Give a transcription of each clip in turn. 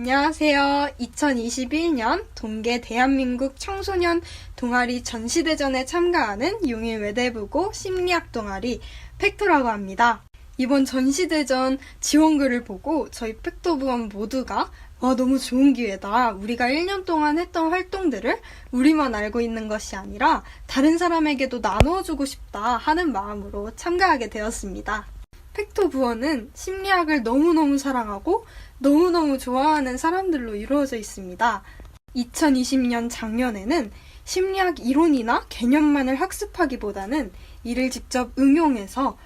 안녕하세요. 2021년 동계 대한민국 청소년 동아리 전시대전에 참가하는 용인 외대부고 심리학 동아리 팩토라고 합니다. 이번 전시대전 지원글을 보고 저희 팩토부원 모두가 너무 좋은 기회다. 우리가 1년 동안 했던 활동들을 우리만 알고 있는 것이 아니라 다른 사람에게도 나누어주고 싶다 하는 마음으로 참가하게 되었습니다. 팩토부원은 심리학을 너무너무 사랑하고 너무너무 좋아하는 사람들로 이루어져 있습니다. 2020년 작년에는 심리학 이론이나 개념만을 학습하기보다는 이를 직접 응용해서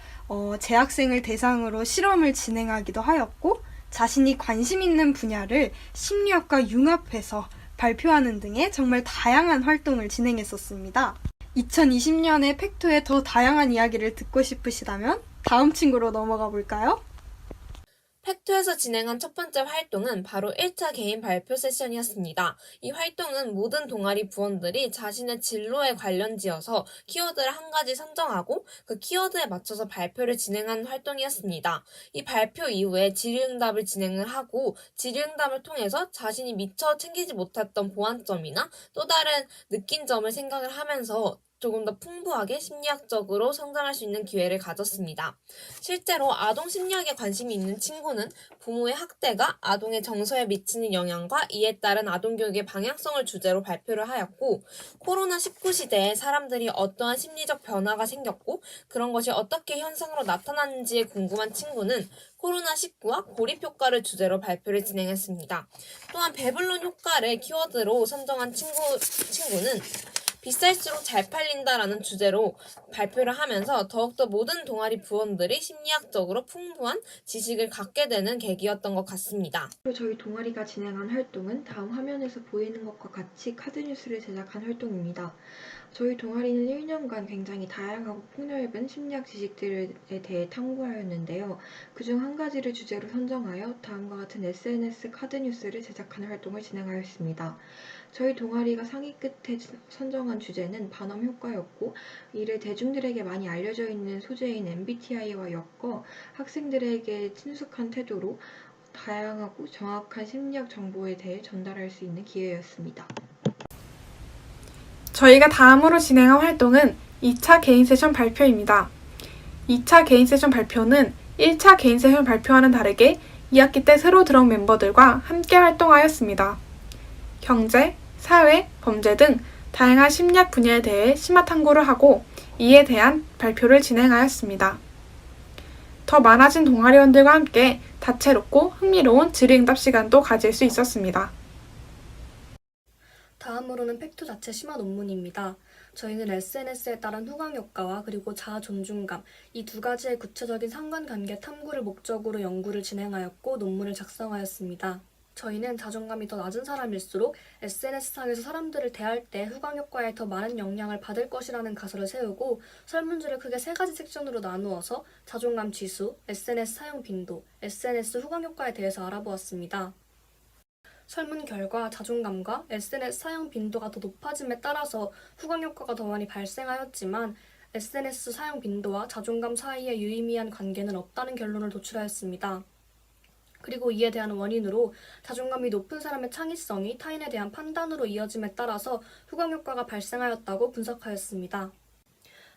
재학생을 대상으로 실험을 진행하기도 하였고, 자신이 관심 있는 분야를 심리학과 융합해서 발표하는 등의 정말 다양한 활동을 진행했었습니다. 2020년에 팩토의 더 다양한 이야기를 듣고 싶으시다면 다음 친구로 넘어가 볼까요? 팩토에서 진행한 첫 번째 활동은 바로 1차 개인 발표 세션이었습니다. 이 활동은 모든 동아리 부원들이 자신의 진로에 관련지어서 키워드를 한 가지 선정하고 그 키워드에 맞춰서 발표를 진행하는 활동이었습니다. 이 발표 이후에 질의응답을 진행을 하고 질의응답을 통해서 자신이 미처 챙기지 못했던 보완점이나 또 다른 느낀 점을 생각을 하면서 조금 더 풍부하게 심리학적으로 성장할 수 있는 기회를 가졌습니다. 실제로 아동 심리학에 관심이 있는 친구는 부모의 학대가 아동의 정서에 미치는 영향과 이에 따른 아동교육의 방향성을 주제로 발표를 하였고, 코로나19 시대에 사람들이 어떠한 심리적 변화가 생겼고 그런 것이 어떻게 현상으로 나타나는지에 궁금한 친구는 코로나19와 고립효과를 주제로 발표를 진행했습니다. 또한 배블론 효과를 키워드로 선정한 친구는 비쌀수록 잘 팔린다라는 주제로 발표를 하면서 더욱더 모든 동아리 부원들이 심리학적으로 풍부한 지식을 갖게 되는 계기였던 것 같습니다. 저희 동아리가 진행한 활동은 다음 화면에서 보이는 것과 같이 카드뉴스를 제작한 활동입니다. 저희 동아리는 1년간 굉장히 다양하고 폭넓은 심리학 지식들에 대해 탐구하였는데요. 그중 한 가지를 주제로 선정하여 다음과 같은 SNS 카드뉴스를 제작하는 활동을 진행하였습니다. 저희 동아리가 상위 끝에 선정한 주제는 반엄 효과였고, 이를 대중들에게 많이 알려져 있는 소재인 MBTI와 엮어 학생들에게 친숙한 태도로 다양하고 정확한 심리학 정보에 대해 전달할 수 있는 기회였습니다. 저희가 다음으로 진행한 활동은 2차 개인 세션 발표입니다. 2차 개인 세션 발표는 1차 개인 세션 발표와는 다르게 2학기 때 새로 들어온 멤버들과 함께 활동하였습니다. 경제, 사회, 범죄 등 다양한 심리학 분야에 대해 심화 탐구를 하고 이에 대한 발표를 진행하였습니다. 더 많아진 동아리원들과 함께 다채롭고 흥미로운 질의응답 시간도 가질 수 있었습니다. 다음으로는 팩토 자체 심화 논문입니다. 저희는 SNS에 따른 후광 효과와 그리고 자아 존중감, 이 두 가지의 구체적인 상관관계 탐구를 목적으로 연구를 진행하였고 논문을 작성하였습니다. 저희는 자존감이 더 낮은 사람일수록 SNS상에서 사람들을 대할 때 후광 효과에 더 많은 영향을 받을 것이라는 가설을 세우고 설문지를 크게 세 가지 섹션으로 나누어서 자존감 지수, SNS 사용 빈도, SNS 후광 효과에 대해서 알아보았습니다. 설문 결과 자존감과 SNS 사용 빈도가 더 높아짐에 따라서 후광 효과가 더 많이 발생하였지만 SNS 사용 빈도와 자존감 사이에 유의미한 관계는 없다는 결론을 도출하였습니다. 그리고 이에 대한 원인으로 자존감이 높은 사람의 창의성이 타인에 대한 판단으로 이어짐에 따라서 후광 효과가 발생하였다고 분석하였습니다.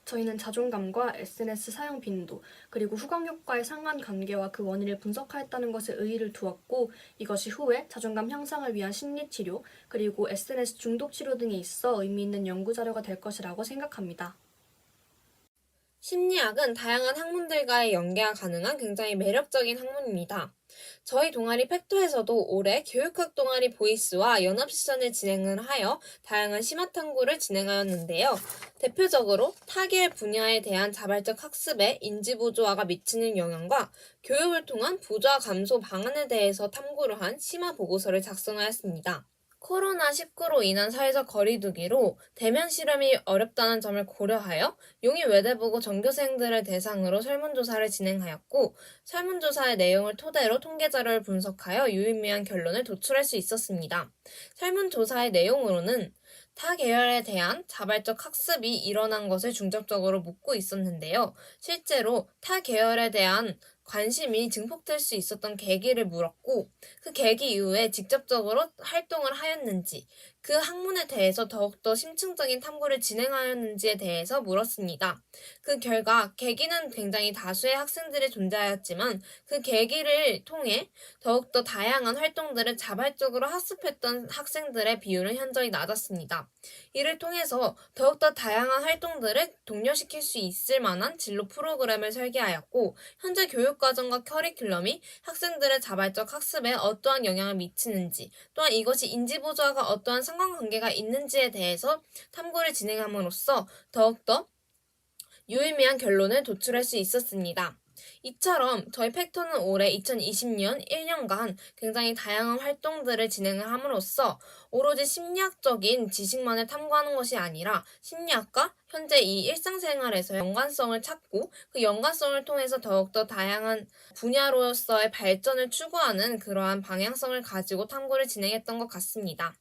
저희는 자존감과 SNS 사용 빈도, 그리고 후광 효과의 상관관계와 그 원인을 분석하였다는 것에 의의를 두었고, 이것이 후에 자존감 향상을 위한 심리치료, 그리고 SNS 중독 치료 등에 있어 의미 있는 연구자료가 될 것이라고 생각합니다. 심리학은 다양한 학문들과의 연계가 가능한 굉장히 매력적인 학문입니다. 저희 동아리 팩토에서도 올해 교육학 동아리 보이스와 연합세션을 진행을 하여 다양한 심화 탐구를 진행하였는데요. 대표적으로 타계의 분야에 대한 자발적 학습에 인지 부조화가 미치는 영향과 교육을 통한 부조화 감소 방안에 대해서 탐구를 한 심화 보고서를 작성하였습니다. 코로나19로 인한 사회적 거리두기로 대면 실험이 어렵다는 점을 고려하여 용인 외대부고 전교생들을 대상으로 설문조사를 진행하였고, 설문조사의 내용을 토대로 통계자료를 분석하여 유의미한 결론을 도출할 수 있었습니다. 설문조사의 내용으로는 타 계열에 대한 자발적 학습이 일어난 것을 중점적으로 묻고 있었는데요. 실제로 타 계열에 대한 관심이 증폭될 수 있었던 계기를 물었고 그 계기 이후에 직접적으로 활동을 하였는지 그 학문에 대해서 더욱더 심층적인 탐구를 진행하였는지에 대해서 물었습니다. 그 결과 계기는 굉장히 다수의 학생들이 존재하였지만 그 계기를 통해 더욱더 다양한 활동들을 자발적으로 학습했던 학생들의 비율은 현저히 낮았습니다. 이를 통해서 더욱더 다양한 활동들을 독려시킬 수 있을 만한 진로 프로그램을 설계하였고 현재 교육과정과 커리큘럼이 학생들의 자발적 학습에 어떠한 영향을 미치는지 또한 이것이 인지보조화가 어떠한 상관관계가 있는지에 대해서 탐구를 진행함으로써 더욱더 유의미한 결론을 도출할 수 있었습니다. 이처럼 저희 팩토는 올해 2020년 1년간 굉장히 다양한 활동들을 진행을 함으로써 오로지 심리학적인 지식만을 탐구하는 것이 아니라 심리학과 현재 이 일상생활에서 연관성을 찾고 그 연관성을 통해서 더욱더 다양한 분야로서의 발전을 추구하는 그러한 방향성을 가지고 탐구를 진행했던 것 같습니다.